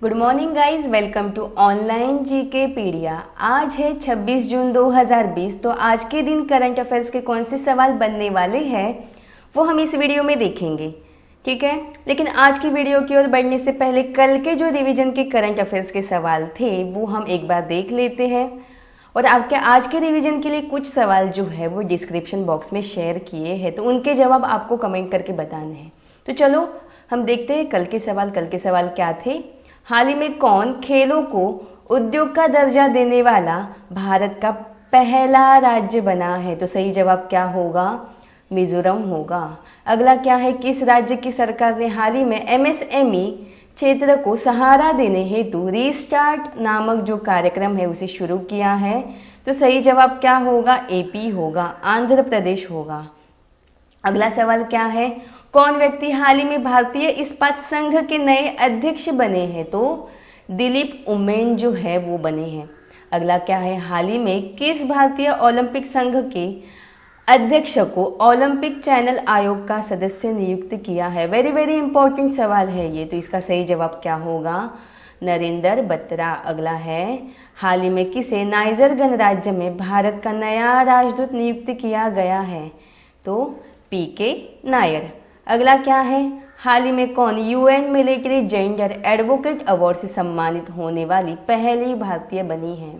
Good morning guys, welcome to online GK pedia. आज है 26 जून 2020। तो आज के दिन करंट अफेयर्स के कौन से सवाल बनने वाले हैं वो हम इस वीडियो में देखेंगे, ठीक है। लेकिन आज की वीडियो की ओर बढ़ने से पहले कल के जो रिवीजन के करंट अफेयर्स के सवाल थे वो हम एक बार देख लेते हैं। और आपके आज के रिवीजन के लिए कुछ सवाल जो है वो डिस्क्रिप्शन बॉक्स में शेयर किए हैं, तो उनके जवाब आपको कमेंट करके बताने हैं। तो चलो हम देखते हैं कल के सवाल क्या थे। हाल ही में कौन खेलों को उद्योग का दर्जा देने वाला भारत का पहला राज्य बना है? तो सही जवाब क्या होगा? मिजोरम होगा। अगला क्या है, किस राज्य की सरकार ने हाल ही में एमएसएमई क्षेत्र को सहारा देने हेतु रीस्टार्ट नामक जो कार्यक्रम है उसे शुरू किया है? तो सही जवाब क्या होगा? एपी होगा, आंध्र प्रदेश होगा। अगला सवाल क्या है, कौन व्यक्ति हाल ही में भारतीय इस्पात संघ के नए अध्यक्ष बने हैं? तो दिलीप उमेन जो है वो बने हैं। अगला क्या है, हाल ही में किस भारतीय ओलंपिक संघ के अध्यक्ष को ओलंपिक चैनल आयोग का सदस्य नियुक्त किया है? वेरी वेरी इंपॉर्टेंट सवाल है ये। तो इसका सही जवाब क्या होगा? नरेंद्र बत्रा। अगला है, हाल ही में किसे नाइजर गणराज्य में भारत का नया राजदूत नियुक्त किया गया है? तो पीके नायर। अगला क्या है, हाल ही में कौन UN military gender advocate award से सम्मानित होने वाली पहली भारतीय बनी है?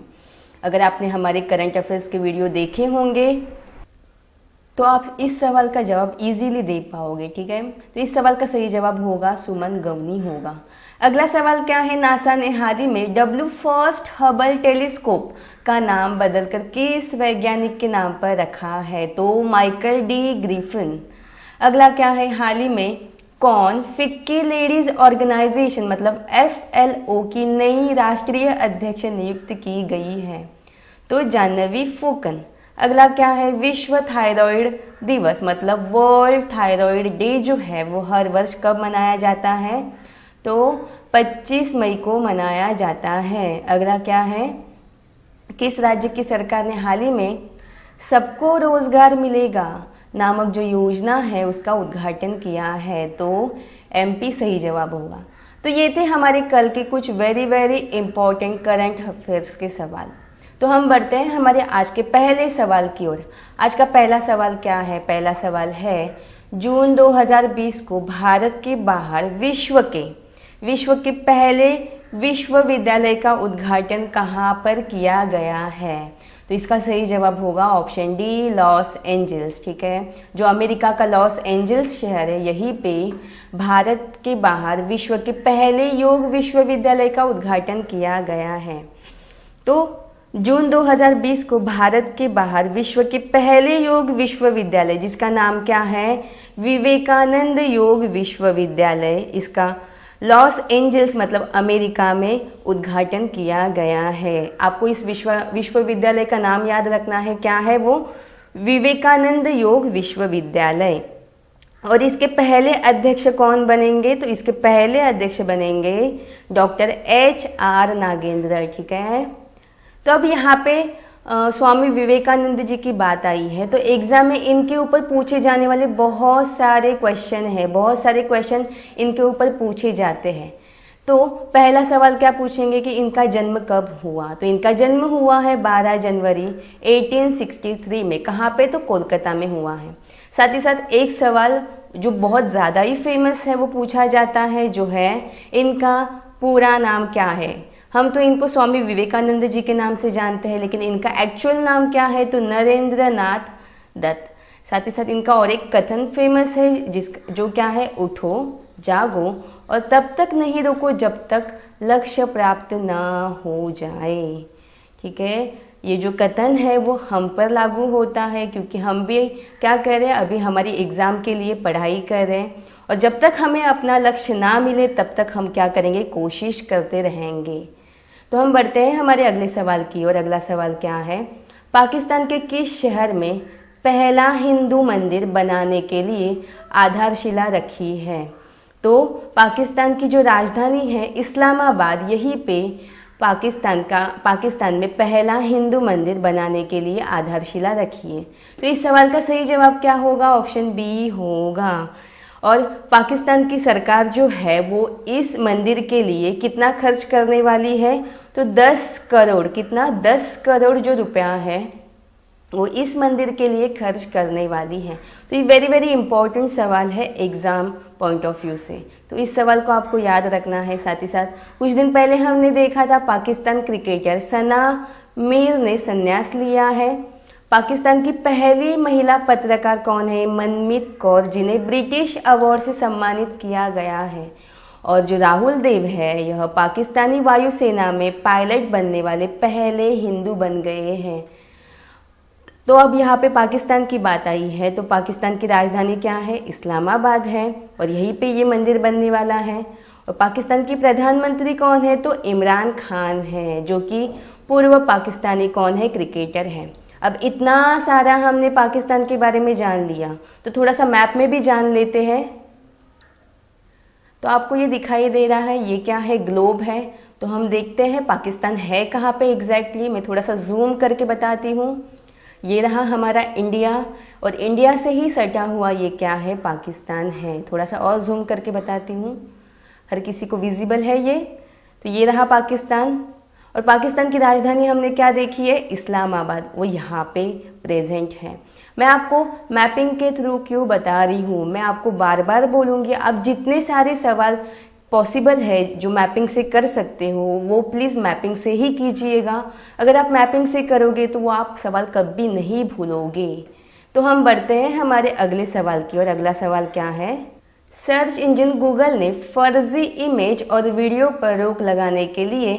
अगर आपने हमारे करंट अफेयर्स के वीडियो देखे होंगे तो आप इस सवाल का जवाब इजीली दे पाओगे, ठीक है। तो इस सवाल का सही जवाब होगा सुमन गवनी होगा। अगला सवाल क्या है, नासा ने हाल ही में डब्ल्यू फर्स्ट हबल टेलीस्कोप का नाम बदलकर किस वैज्ञानिक के नाम पर रखा है? तो माइकल डी ग्रिफिन। अगला क्या है, हाल ही में कौन फिक्की लेडीज ऑर्गेनाइजेशन मतलब FLO की नई राष्ट्रीय अध्यक्ष नियुक्त की गई है? तो जानवी फूकन। अगला क्या है, विश्व थायराइड दिवस मतलब वर्ल्ड थायराइड डे जो है वो हर वर्ष कब मनाया जाता है? तो 25 मई को मनाया जाता है। अगला क्या है, किस राज्य की सरकार ने हाल ही में सबको रोजगार मिलेगा नामक जो योजना है उसका उद्घाटन किया है? तो MP सही जवाब होगा। तो ये थे हमारे कल के कुछ very very important current affairs के सवाल। तो हम बढ़ते हैं हमारे आज के पहले सवाल की ओर। आज का पहला सवाल क्या है? पहला सवाल है, जून 2020 को भारत के बाहर विश्व के पहले विश्वविद्यालय का उद्घाटन कहाँ पर किया गया है? तो इसका सही जवाब होगा ऑप्शन डी, लॉस एंजल्स, ठीक है। जो अमेरिका का लॉस एंजल्स शहर है यहीं पे भारत के बाहर विश्व के पहले योग विश्वविद्यालय का उद्घाटन किया गया है। तो जून 2020 को भारत के बाहर विश्व के पहले योग विश्वविद्यालय जिसका नाम क्या है? विवेकानंद योग विश्वविद्यालय, इसका लॉस एंजल्स मतलब अमेरिका में उद्घाटन किया गया है। आपको इस विश्वविद्यालय का नाम याद रखना है, क्या है वो? विवेकानंद योग विश्वविद्यालय। और इसके पहले अध्यक्ष कौन बनेंगे? तो इसके पहले अध्यक्ष बनेंगे डॉक्टर HR नागेंद्र, ठीक है। तो अब यहाँ पे स्वामी विवेकानंद जी की बात आई है तो एग्जाम में इनके ऊपर पूछे जाने वाले बहुत सारे क्वेश्चन इनके ऊपर पूछे जाते हैं। तो पहला सवाल क्या पूछेंगे कि इनका जन्म कब हुआ? तो इनका जन्म हुआ है 12 जनवरी 1863 में। कहाँ पे? तो कोलकाता में हुआ है। साथ ही साथ एक सवाल जो बहुत ज़्यादा ही फेमस है वो पूछा जाता है, जो है इनका पूरा नाम क्या है? हम तो इनको स्वामी विवेकानंद जी के नाम से जानते हैं, लेकिन इनका एक्चुअल नाम क्या है? तो नरेंद्र नाथ दत्त। साथ ही साथ इनका और एक कथन फेमस है जो क्या है? उठो जागो और तब तक नहीं रुको जब तक लक्ष्य प्राप्त ना हो जाए, ठीक है। ये जो कथन है वो हम पर लागू होता है क्योंकि हम भी क्या कर रहे हैं, अभी हमारी एग्ज़ाम के लिए पढ़ाई कर रहे हैं और जब तक हमें अपना लक्ष्य ना मिले तब तक हम क्या करेंगे? कोशिश करते रहेंगे। तो हम बढ़ते हैं हमारे अगले सवाल की ओर। अगला सवाल क्या है, पाकिस्तान के किस शहर में पहला हिंदू मंदिर बनाने के लिए आधारशिला रखी है? तो पाकिस्तान की जो राजधानी है इस्लामाबाद, यहीं पे पाकिस्तान में पहला हिंदू मंदिर बनाने के लिए आधारशिला रखी है। तो इस सवाल का सही जवाब क्या होगा? ऑप्शन बी होगा। और पाकिस्तान की सरकार जो है वो इस मंदिर के लिए कितना खर्च करने वाली है, तो 10 करोड़, कितना, 10 करोड़ जो रुपया है वो इस मंदिर के लिए खर्च करने वाली है। तो ये वेरी वेरी इंपॉर्टेंट सवाल है एग्ज़ाम पॉइंट ऑफ व्यू से, तो इस सवाल को आपको याद रखना है। साथ ही साथ कुछ दिन पहले हमने देखा था पाकिस्तान क्रिकेटर सना मीर ने संन्यास लिया है। पाकिस्तान की पहली महिला पत्रकार कौन है? मनमीत कौर, जिन्हें ब्रिटिश अवार्ड से सम्मानित किया गया है। और जो राहुल देव है यह पाकिस्तानी वायुसेना में पायलट बनने वाले पहले हिंदू बन गए हैं। तो अब यहाँ पे पाकिस्तान की बात आई है, तो पाकिस्तान की राजधानी क्या है? इस्लामाबाद है, और यहीं पे ये मंदिर बनने वाला है। और पाकिस्तान की प्रधानमंत्री कौन है? तो इमरान खान है, जो कि पूर्व पाकिस्तानी कौन है? क्रिकेटर है। अब इतना सारा हमने पाकिस्तान के बारे में जान लिया, तो थोड़ा सा मैप में भी जान लेते हैं। तो आपको ये दिखाई दे रहा है, ये क्या है? ग्लोब है। तो हम देखते हैं पाकिस्तान है कहाँ पे एग्जैक्टली। मैं थोड़ा सा जूम करके बताती हूँ। ये रहा हमारा इंडिया, और इंडिया से ही सटा हुआ ये क्या है? पाकिस्तान है। थोड़ा सा और जूम करके बताती हूँ, हर किसी को विजिबल है ये। तो ये रहा पाकिस्तान, और पाकिस्तान की राजधानी हमने क्या देखी है? इस्लामाबाद, वो यहाँ पे प्रेजेंट है। मैं आपको मैपिंग के थ्रू क्यों बता रही हूँ, मैं आपको बार बार बोलूँगी, आप जितने सारे सवाल पॉसिबल है जो मैपिंग से कर सकते हो वो प्लीज़ मैपिंग से ही कीजिएगा। अगर आप मैपिंग से करोगे तो वो आप सवाल कभी नहीं भूलोगे। तो हम बढ़ते हैं हमारे अगले सवाल की ओर। अगला सवाल क्या है? सर्च इंजन गूगल ने फर्जी इमेज और वीडियो पर रोक लगाने के लिए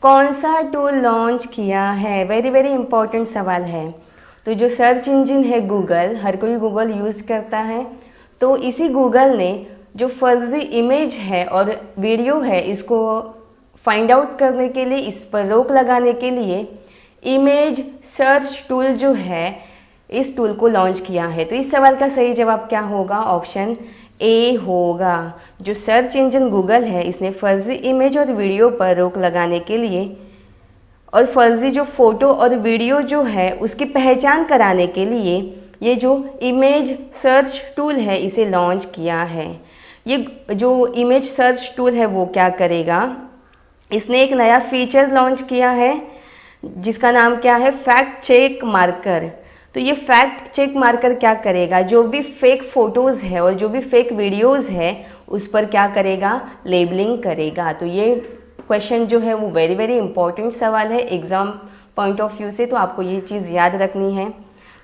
कौन सा टूल लॉन्च किया है? वेरी वेरी इंपॉर्टेंट सवाल है। तो जो सर्च इंजन है गूगल, हर कोई गूगल यूज़ करता है, तो इसी गूगल ने जो फर्जी इमेज है और वीडियो है इसको फाइंड आउट करने के लिए, इस पर रोक लगाने के लिए इमेज सर्च टूल जो है इस टूल को लॉन्च किया है। तो इस सवाल का सही जवाब क्या होगा? ऑप्शन ए होगा। जो सर्च इंजन गूगल है इसने फर्जी इमेज और वीडियो पर रोक लगाने के लिए और फर्जी जो फोटो और वीडियो जो है उसकी पहचान कराने के लिए ये जो इमेज सर्च टूल है इसे लॉन्च किया है। ये जो इमेज सर्च टूल है वो क्या करेगा? इसने एक नया फीचर लॉन्च किया है जिसका नाम क्या है? Fact check marker. तो ये फैक्ट चेक मार्कर क्या करेगा? जो भी फेक फोटोज़ है और जो भी फेक वीडियोज़ है उस पर क्या करेगा? लेबलिंग करेगा। तो ये क्वेश्चन जो है वो वेरी वेरी इंपॉर्टेंट सवाल है एग्ज़ाम पॉइंट ऑफ व्यू से, तो आपको ये चीज़ याद रखनी है।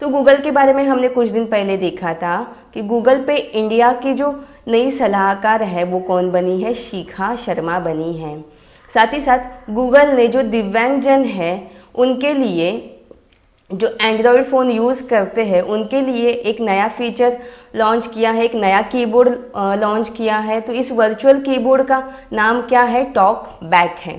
तो गूगल के बारे में हमने कुछ दिन पहले देखा था कि गूगल पे इंडिया की जो नई सलाहकार है वो कौन बनी है? शिखा शर्मा बनी है। साथ ही साथ गूगल ने जो दिव्यांगजन है उनके लिए, जो एंड्रॉयड फ़ोन यूज़ करते हैं उनके लिए एक नया फीचर लॉन्च किया है, एक नया कीबोर्ड लॉन्च किया है। तो इस वर्चुअल कीबोर्ड का नाम क्या है? टॉक बैक है।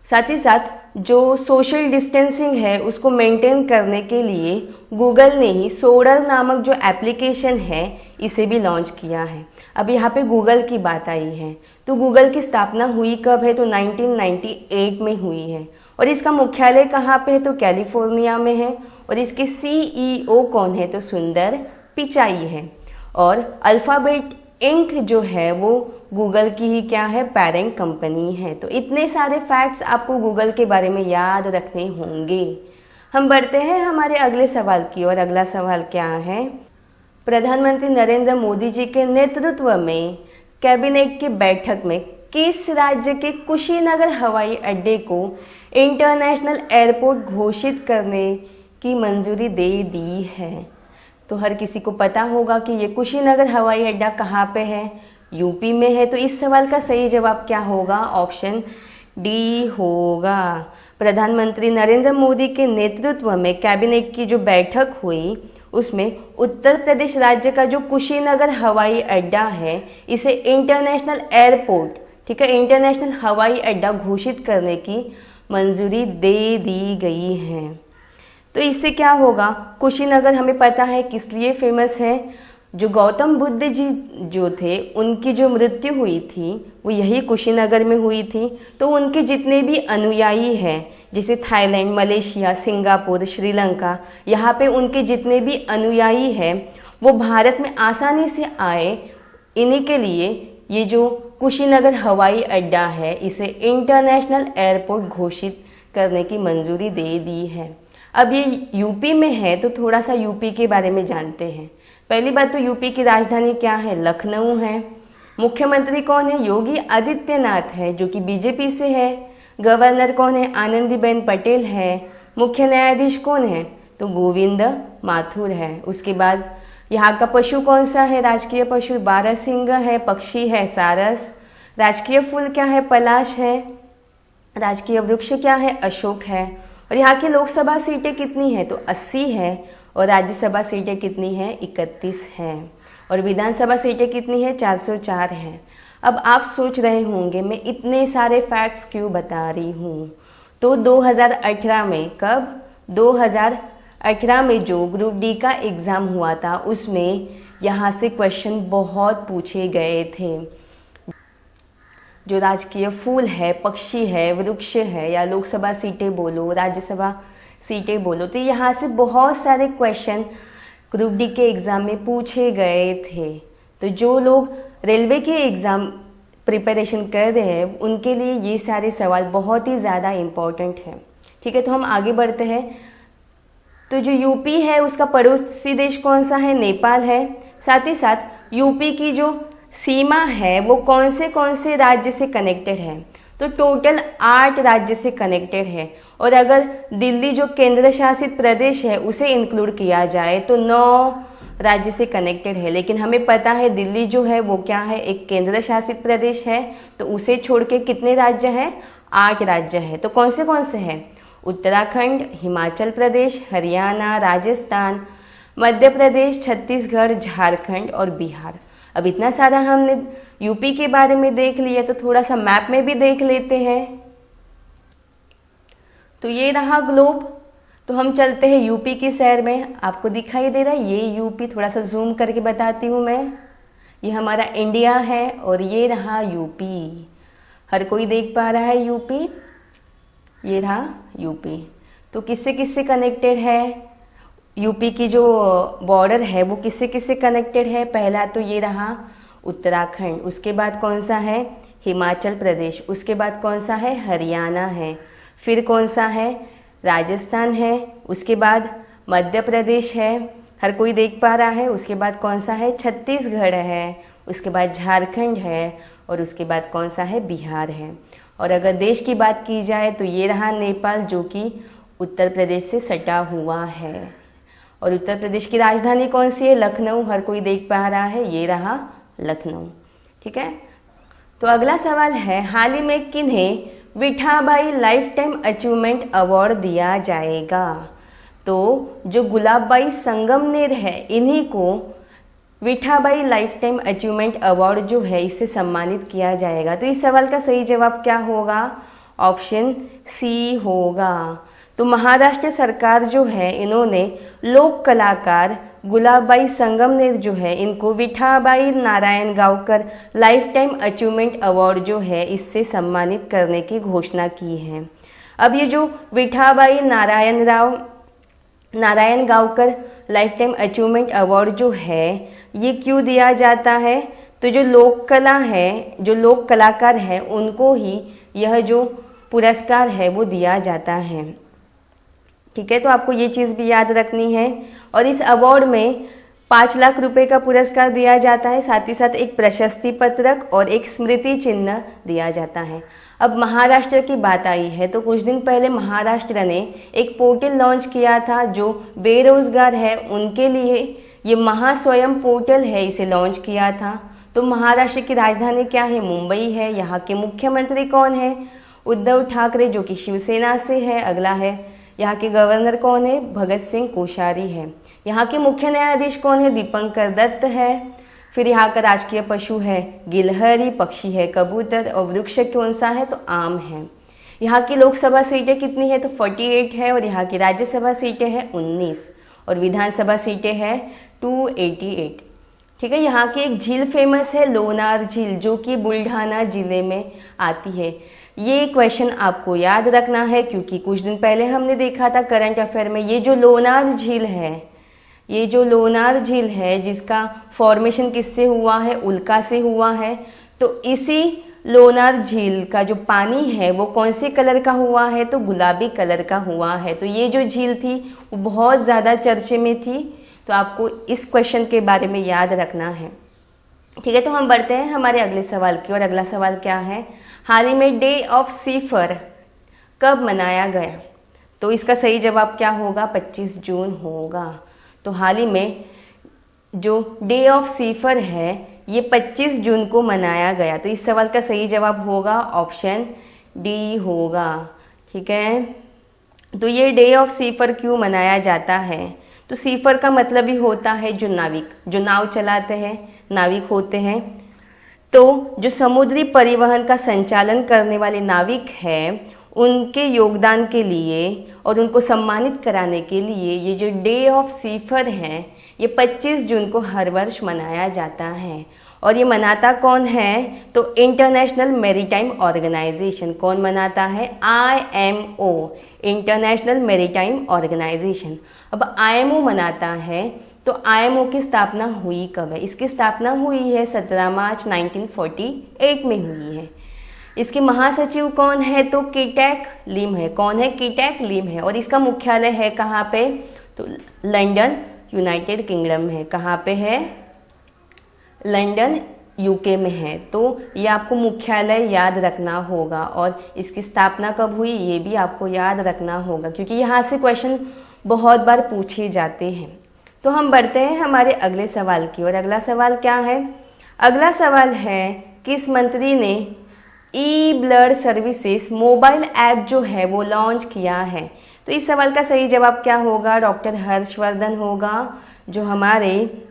साथ ही साथ जो सोशल डिस्टेंसिंग है उसको मेंटेन करने के लिए गूगल ने ही सोडर नामक जो एप्लीकेशन है इसे भी लॉन्च किया है। अब यहाँ पे गूगल की बात आई है, तो गूगल की स्थापना हुई कब है? तो 1998 में हुई है, और इसका मुख्यालय कहाँ पे है? तो कैलिफोर्निया में है, और इसके सीईओ कौन है? तो सुंदर पिचाई है। और अल्फ़ाबेट इंक जो है वो गूगल की ही क्या है? पेरेंट कंपनी है। तो इतने सारे फैक्ट्स आपको गूगल के बारे में याद रखने होंगे। हम बढ़ते हैं हमारे अगले सवाल की ओर। अगला सवाल क्या है? प्रधानमंत्री नरेंद्र मोदी जी के नेतृत्व में कैबिनेट की बैठक में किस राज्य के कुशीनगर हवाई अड्डे को इंटरनेशनल एयरपोर्ट घोषित करने की मंजूरी दे दी है? तो हर किसी को पता होगा कि ये कुशीनगर हवाई अड्डा कहाँ पे है? यूपी में है। तो इस सवाल का सही जवाब क्या होगा? ऑप्शन डी होगा। प्रधानमंत्री नरेंद्र मोदी के नेतृत्व में कैबिनेट की जो बैठक हुई उसमें उत्तर प्रदेश राज्य का जो कुशीनगर हवाई अड्डा है इसे इंटरनेशनल एयरपोर्ट, ठीक है, इंटरनेशनल हवाई अड्डा घोषित करने की मंजूरी दे दी गई है। तो इससे क्या होगा? कुशीनगर हमें पता है किस लिए फेमस है। जो गौतम बुद्ध जी जो थे उनकी जो मृत्यु हुई थी वो यही कुशीनगर में हुई थी। तो उनके जितने भी अनुयायी हैं, जैसे थाईलैंड, मलेशिया, सिंगापुर, श्रीलंका, यहाँ पे उनके जितने भी अनुयायी हैं वो भारत में आसानी से आए इन्हीं के लिए ये जो कुशीनगर हवाई अड्डा है इसे इंटरनेशनल एयरपोर्ट घोषित करने की मंजूरी दे दी है। अब ये यूपी में है तो थोड़ा सा यूपी के बारे में जानते हैं। पहली बात तो यूपी की राजधानी क्या है? लखनऊ है। मुख्यमंत्री कौन है? योगी आदित्यनाथ है जो कि बीजेपी से है। गवर्नर कौन है? आनंदीबेन पटेल है। मुख्य न्यायाधीश कौन है? तो गोविंद माथुर है। उसके बाद यहाँ का पशु कौन सा है? राजकीय पशु बारहसिंगा है। पक्षी है सारस। राजकीय फूल क्या है? पलाश है। राजकीय वृक्ष क्या है? अशोक है। और यहाँ की लोकसभा सीटें कितनी है? तो 80 है। और राज्यसभा सीटें कितनी है? 31 हैं। और विधानसभा सीटें कितनी है? 404 हैं। अब आप सोच रहे होंगे मैं इतने सारे फैक्ट्स क्यों बता रही हूँ। तो 2018 में, कब? 2018 में जो ग्रुप डी का एग्ज़ाम हुआ था उसमें यहाँ से क्वेश्चन बहुत पूछे गए थे। जो राजकीय फूल है, पक्षी है, वृक्ष है, या लोकसभा सीटें बोलो, राज्यसभा सीटें बोलो, तो यहाँ से बहुत सारे क्वेश्चन ग्रुप डी के एग्ज़ाम में पूछे गए थे। तो जो लोग रेलवे के एग्ज़ाम प्रिपरेशन कर रहे हैं उनके लिए ये सारे सवाल बहुत ही ज़्यादा इम्पोर्टेंट हैं। ठीक है, तो हम आगे बढ़ते हैं। तो जो यूपी है उसका पड़ोसी देश कौन सा है? नेपाल है। साथ ही साथ यूपी की जो सीमा है वो कौन से राज्य से कनेक्टेड है? तो टोटल 8 राज्य से कनेक्टेड है। और अगर दिल्ली जो केंद्र शासित प्रदेश है उसे इंक्लूड किया जाए तो 9 राज्य से कनेक्टेड है। लेकिन हमें पता है दिल्ली जो है वो क्या है? एक केंद्र शासित प्रदेश है। तो उसे छोड़ के कितने राज्य हैं? 8 राज्य हैं। तो कौन से हैं? उत्तराखंड, हिमाचल प्रदेश, हरियाणा, राजस्थान, मध्य प्रदेश, छत्तीसगढ़, झारखंड और बिहार। अब इतना सारा हमने यूपी के बारे में देख लिया तो थोड़ा सा मैप में भी देख लेते हैं। तो ये रहा ग्लोब। तो हम चलते हैं यूपी की सैर में। आपको दिखाई दे रहा है ये यूपी, थोड़ा सा जूम करके बताती हूँ मैं। ये हमारा इंडिया है और ये रहा यूपी। हर कोई देख पा रहा है यूपी। ये रहा यूपी। तो किससे किससे कनेक्टेड है? यूपी की जो बॉर्डर है वो किससे किससे कनेक्टेड है? पहला तो ये रहा उत्तराखंड। उसके बाद कौन सा है? हिमाचल प्रदेश। उसके बाद कौन सा है? हरियाणा है। फिर कौन सा है? राजस्थान है। उसके बाद मध्य प्रदेश है, हर कोई देख पा रहा है। उसके बाद कौन सा है? छत्तीसगढ़ है। उसके बाद झारखंड है। और उसके बाद कौन सा है? बिहार है। और अगर देश की बात की जाए तो ये रहा नेपाल जो कि उत्तर प्रदेश से सटा हुआ है। और उत्तर प्रदेश की राजधानी कौन सी है? लखनऊ। हर कोई देख पा रहा है, ये रहा लखनऊ। ठीक है, तो अगला सवाल है हाल ही में किन्हें Vithabai life time achievement award दिया जाएगा? तो जो गुलाबबाई संगमनेर है इन्हीं को Vithabai life time achievement award जो है इससे सम्मानित किया जाएगा। तो इस सवाल का सही जवाब क्या होगा? ऑप्शन सी होगा। तो महाराष्ट्र सरकार जो है इन्होंने लोक कलाकार गुलाबबाई संगमनेर जो है इनको Vithabai Narayan Gavkar life time achievement award जो है इससे सम्मानित करने की घोषणा की है। अब ये जो Vithabai Narayan Gavkar life time achievement award जो है ये क्यों दिया जाता है? तो जो लोक कला है, जो लोक कलाकार हैं उनको ही यह जो पुरस्कार है वो दिया जाता है। ठीक है, तो आपको ये चीज़ भी याद रखनी है। और इस अवार्ड में 5 लाख रुपए का पुरस्कार दिया जाता है। साथ ही साथ एक प्रशस्ति पत्रक और एक स्मृति चिन्ह दिया जाता है। अब महाराष्ट्र की बात आई है तो कुछ दिन पहले महाराष्ट्र ने एक पोर्टल लॉन्च किया था जो बेरोजगार है उनके लिए ये महास्वयं पोर्टल है, इसे लॉन्च किया था। तो महाराष्ट्र की राजधानी क्या है? मुंबई है। यहाँ के मुख्यमंत्री कौन है? उद्धव ठाकरे जो कि शिवसेना से है। अगला है यहाँ के गवर्नर कौन है? भगत सिंह कोश्यारी है। यहाँ के मुख्य न्यायाधीश कौन है? दीपंकर दत्त है। फिर यहाँ का राजकीय पशु है गिलहरी, पक्षी है कबूतर और वृक्ष कौन सा है? तो आम है। यहाँ की लोकसभा सीटें कितनी है? तो 48 है। और यहाँ की राज्यसभा सीटें हैं 19 और विधानसभा सीटें हैं 288। ठीक है, यहाँ की एक झील फेमस है लोनार झील जो कि बुल्ढाना जिले में आती है। ये क्वेश्चन आपको याद रखना है क्योंकि कुछ दिन पहले हमने देखा था करंट अफेयर में ये जो लोनार झील है ये जो लोनार झील है जिसका फॉर्मेशन किससे हुआ है, उल्का से हुआ है। तो इसी लोनार झील का जो पानी है वो कौन से कलर का हुआ है, तो गुलाबी कलर का हुआ है। तो ये जो झील थी वो बहुत ज़्यादा चर्चे में थी, तो आपको इस क्वेश्चन के बारे में याद रखना है। ठीक है, तो हम बढ़ते हैं हमारे अगले सवाल की और अगला सवाल क्या है, हाल ही में डे ऑफ सीफर कब मनाया गया। तो इसका सही जवाब क्या होगा, 25 जून होगा। तो हाल ही में जो डे ऑफ सीफर है ये 25 जून को मनाया गया। तो इस सवाल का सही जवाब होगा ऑप्शन डी होगा। ठीक है, तो ये डे ऑफ सीफर क्यों मनाया जाता है, तो सीफर का मतलब ही होता है जो नाविक, जो नाव चलाते हैं, नाविक होते हैं। तो जो समुद्री परिवहन का संचालन करने वाले नाविक हैं उनके योगदान के लिए और उनको सम्मानित कराने के लिए ये जो डे ऑफ सीफर है ये 25 जून को हर वर्ष मनाया जाता है। और ये मनाता कौन है, तो इंटरनेशनल मैरीटाइम ऑर्गेनाइजेशन। कौन मनाता है, IMO, इंटरनेशनल मैरीटाइम ऑर्गेनाइजेशन। अब IMO मनाता है, तो IMO की स्थापना हुई कब है, इसकी स्थापना हुई है 17 मार्च 1948 में हुई है। इसके महासचिव कौन है, तो कीटैक लिम है। कौन है, कीटैक लिम है। और इसका मुख्यालय है कहाँ पे, तो लंदन, यूनाइटेड किंगडम है। कहाँ पे है, लंदन, UK में है। तो ये आपको मुख्यालय याद रखना होगा और इसकी स्थापना कब हुई ये भी आपको याद रखना होगा, क्योंकि यहाँ से क्वेश्चन बहुत बार पूछे जाते हैं। तो हम बढ़ते हैं हमारे अगले सवाल की और अगला सवाल क्या है, अगला सवाल है किस मंत्री ने ई-ब्लड सर्विसेज मोबाइल ऐप जो है वो लॉन्च किया है। तो इस सवाल का सही जवाब क्या होगा, डॉक्टर हर्षवर्धन होगा, जो हमारे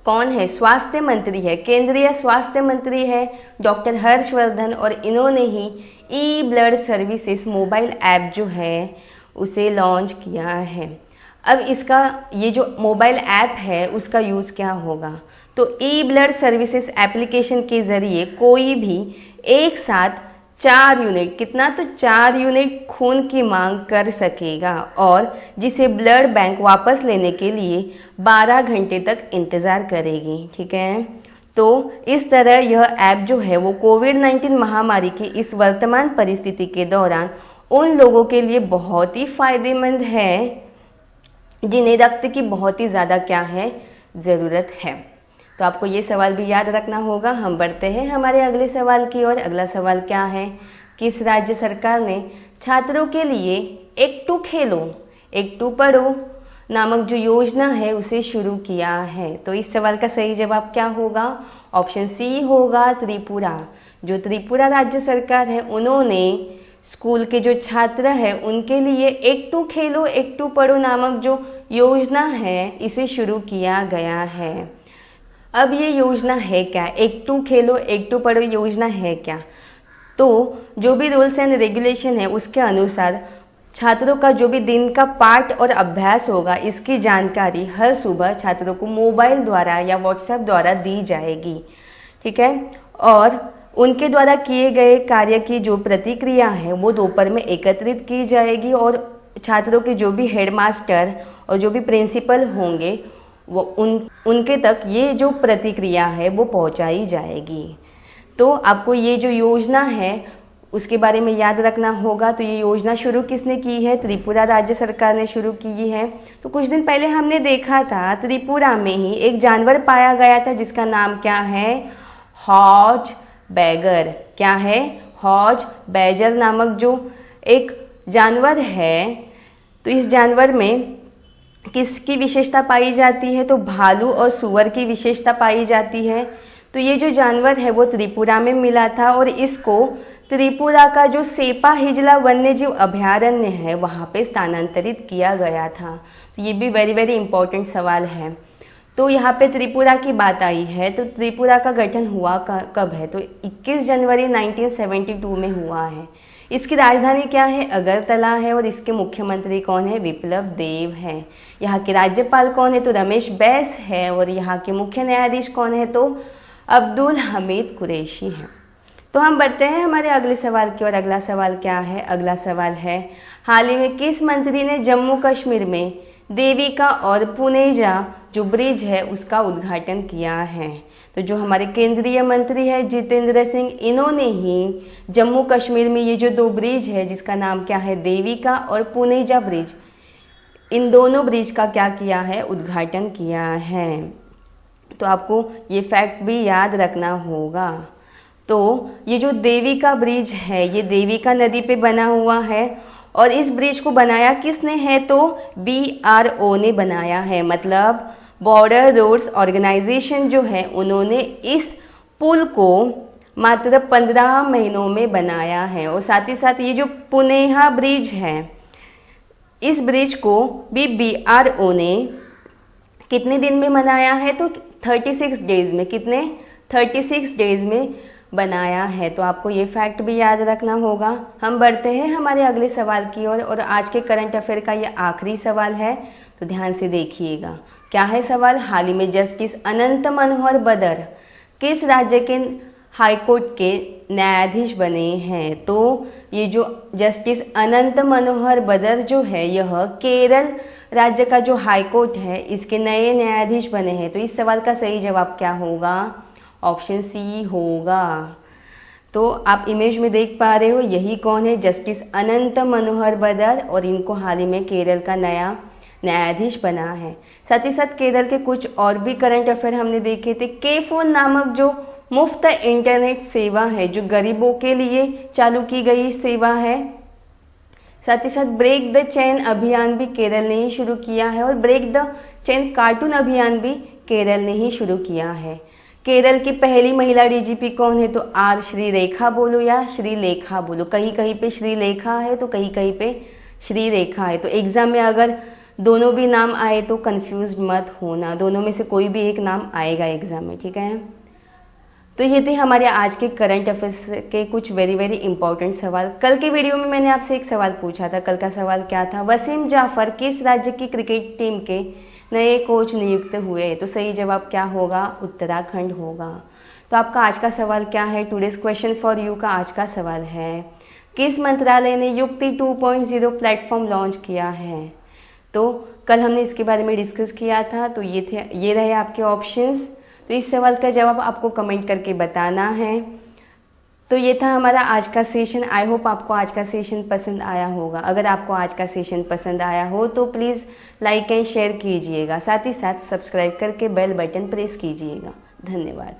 कौन है, स्वास्थ्य मंत्री है, केंद्रीय स्वास्थ्य मंत्री है डॉक्टर हर्षवर्धन। और इन्होंने ही ई-ब्लड सर्विसेज मोबाइल ऐप जो है उसे लॉन्च किया है। अब इसका ये जो मोबाइल ऐप है उसका यूज़ क्या होगा, तो ई-ब्लड सर्विसेज एप्लीकेशन के ज़रिए कोई भी एक साथ 4 यूनिट, कितना, तो 4 यूनिट खून की मांग कर सकेगा और जिसे ब्लड बैंक वापस लेने के लिए 12 घंटे तक इंतज़ार करेगी। ठीक है, तो इस तरह यह ऐप जो है वो कोविड-19 महामारी की इस वर्तमान परिस्थिति के दौरान उन लोगों के लिए बहुत ही फायदेमंद है जिन्हें रक्त की बहुत ही ज़्यादा क्या है, ज़रूरत है। तो आपको ये सवाल भी याद रखना होगा। हम बढ़ते हैं हमारे अगले सवाल की और अगला सवाल क्या है, किस राज्य सरकार ने छात्रों के लिए एक टू खेलो एक टू पढ़ो नामक जो योजना है उसे शुरू किया है। तो इस सवाल का सही जवाब क्या होगा, ऑप्शन सी होगा, त्रिपुरा। जो त्रिपुरा राज्य सरकार है उन्होंने स्कूल के जो छात्र हैं उनके लिए एक टू खेलो एक टू पढ़ो नामक जो योजना है इसे शुरू किया गया है। अब ये योजना है क्या, एक टू खेलो एक टू पढ़ो योजना है क्या, तो जो भी रूल्स एंड रेगुलेशन है उसके अनुसार छात्रों का जो भी दिन का पाठ और अभ्यास होगा इसकी जानकारी हर सुबह छात्रों को मोबाइल द्वारा या व्हाट्सएप द्वारा दी जाएगी। ठीक है, और उनके द्वारा किए गए कार्य की जो प्रतिक्रिया है वो दोपहर में एकत्रित की जाएगी और छात्रों के जो भी हेडमास्टर और जो भी प्रिंसिपल होंगे वो उनके तक ये जो प्रतिक्रिया है वो पहुंचाई जाएगी। तो आपको ये जो योजना है उसके बारे में याद रखना होगा। तो ये योजना शुरू किसने की है, त्रिपुरा राज्य सरकार ने शुरू की है। तो कुछ दिन पहले हमने देखा था त्रिपुरा में ही एक जानवर पाया गया था जिसका नाम क्या है, हॉज बैगर। क्या है, हॉज बैजर नामक जो एक जानवर है। तो इस जानवर में किसकी विशेषता पाई जाती है, तो भालू और सूअर की विशेषता पाई जाती है। तो ये जो जानवर है वो त्रिपुरा में मिला था और इसको त्रिपुरा का जो सेपा हिजला वन्यजीव अभयारण्य है वहाँ पे स्थानांतरित किया गया था। तो ये भी वेरी इंपॉर्टेंट सवाल है। तो यहाँ पे त्रिपुरा की बात आई है, तो त्रिपुरा का गठन हुआ कब है, तो 21 जनवरी 1972 में हुआ है। इसकी राजधानी क्या है, अगरतला है और इसके मुख्यमंत्री कौन है, विप्लव देव है। यहाँ के राज्यपाल कौन है, तो रमेश बैस है और यहाँ के मुख्य न्यायाधीश कौन है, तो अब्दुल हमीद कुरैशी है। तो हम बढ़ते हैं हमारे अगले सवाल की और अगला सवाल क्या है, अगला सवाल है हाल ही में किस मंत्री ने जम्मू कश्मीर में देविका और पुनेजा जो ब्रिज है उसका उद्घाटन किया है। तो जो हमारे केंद्रीय मंत्री है जितेंद्र सिंह, इन्होंने ही जम्मू कश्मीर में ये जो 2 ब्रिज है जिसका नाम क्या है देविका और पुनेजा ब्रिज, इन दोनों ब्रिज का क्या किया है, उद्घाटन किया है। तो आपको ये फैक्ट भी याद रखना होगा। तो ये जो देविका ब्रिज है ये देविका नदी पे बना हुआ है और इस ब्रिज को बनाया किसने है, तो BRO ने बनाया है, मतलब बॉर्डर रोड्स ऑर्गेनाइजेशन जो है उन्होंने इस पुल को मात्र 15 महीनों में बनाया है। और साथ ही साथ ये जो पुनेहा ब्रिज है इस ब्रिज को भी BRO ने कितने दिन में बनाया है, तो 36 डेज में, कितने 36 डेज में बनाया है। तो आपको ये फैक्ट भी याद रखना होगा। हम बढ़ते हैं हमारे अगले सवाल की ओर और आज के करंट अफेयर का ये आखिरी सवाल है, तो ध्यान से देखिएगा। क्या है सवाल, हाल ही में जस्टिस अनंत मनोहर बदर किस राज्य के हाईकोर्ट के न्यायाधीश बने हैं। तो ये जो जस्टिस अनंत मनोहर बदर जो है यह केरल राज्य का जो हाईकोर्ट है इसके नए न्यायाधीश बने हैं। तो इस सवाल का सही जवाब क्या होगा, ऑप्शन सी होगा। तो आप इमेज में देख पा रहे हो यही कौन है, जस्टिस अनंत मनोहर बदर, और इनको हाल ही में केरल का नया न्यायाधीश बना है। साथ ही साथ केरल के कुछ और भी करंट अफेयर हमने देखे थे। K4 नामक जो मुफ्त इंटरनेट सेवा है जो गरीबों के लिए चालू की गई सेवा है। साथ ही साथ ब्रेक द चेन अभियान भी केरल ने ही शुरू किया है और ब्रेक द चेन कार्टून अभियान भी केरल ने ही शुरू किया है। केरल की पहली महिला DGP कौन है, तो R श्रीरेखा बोलो या श्रीलेखा बोलो, कहीं कहीं पे श्रीलेखा है तो कहीं कहीं पे श्रीरेखा है। तो एग्जाम में अगर दोनों भी नाम आए तो कंफ्यूज मत होना, दोनों में से कोई भी एक नाम आएगा एग्जाम में, ठीक है। तो ये थे हमारे आज के करंट अफेयर्स के कुछ वेरी इंपॉर्टेंट सवाल। कल के वीडियो में मैंने आपसे एक सवाल पूछा था, कल का सवाल क्या था, वसीम जाफर किस राज्य की क्रिकेट टीम के नए कोच नियुक्त हुए। तो सही जवाब क्या होगा, उत्तराखंड होगा। तो आपका आज का सवाल क्या है, टुडेज क्वेश्चन फॉर यू का आज का सवाल है किस मंत्रालय ने युक्ति 2.0 प्लेटफॉर्म लॉन्च किया है। तो कल हमने इसके बारे में डिस्कस किया था। तो ये रहे आपके ऑप्शंस। तो इस सवाल का जवाब आपको कमेंट करके बताना है। तो ये था हमारा आज का सेशन। आई होप आपको आज का सेशन पसंद आया होगा। अगर आपको आज का सेशन पसंद आया हो तो प्लीज़ लाइक एंड शेयर कीजिएगा, साथ ही साथ सब्सक्राइब करके बेल बटन प्रेस कीजिएगा। धन्यवाद।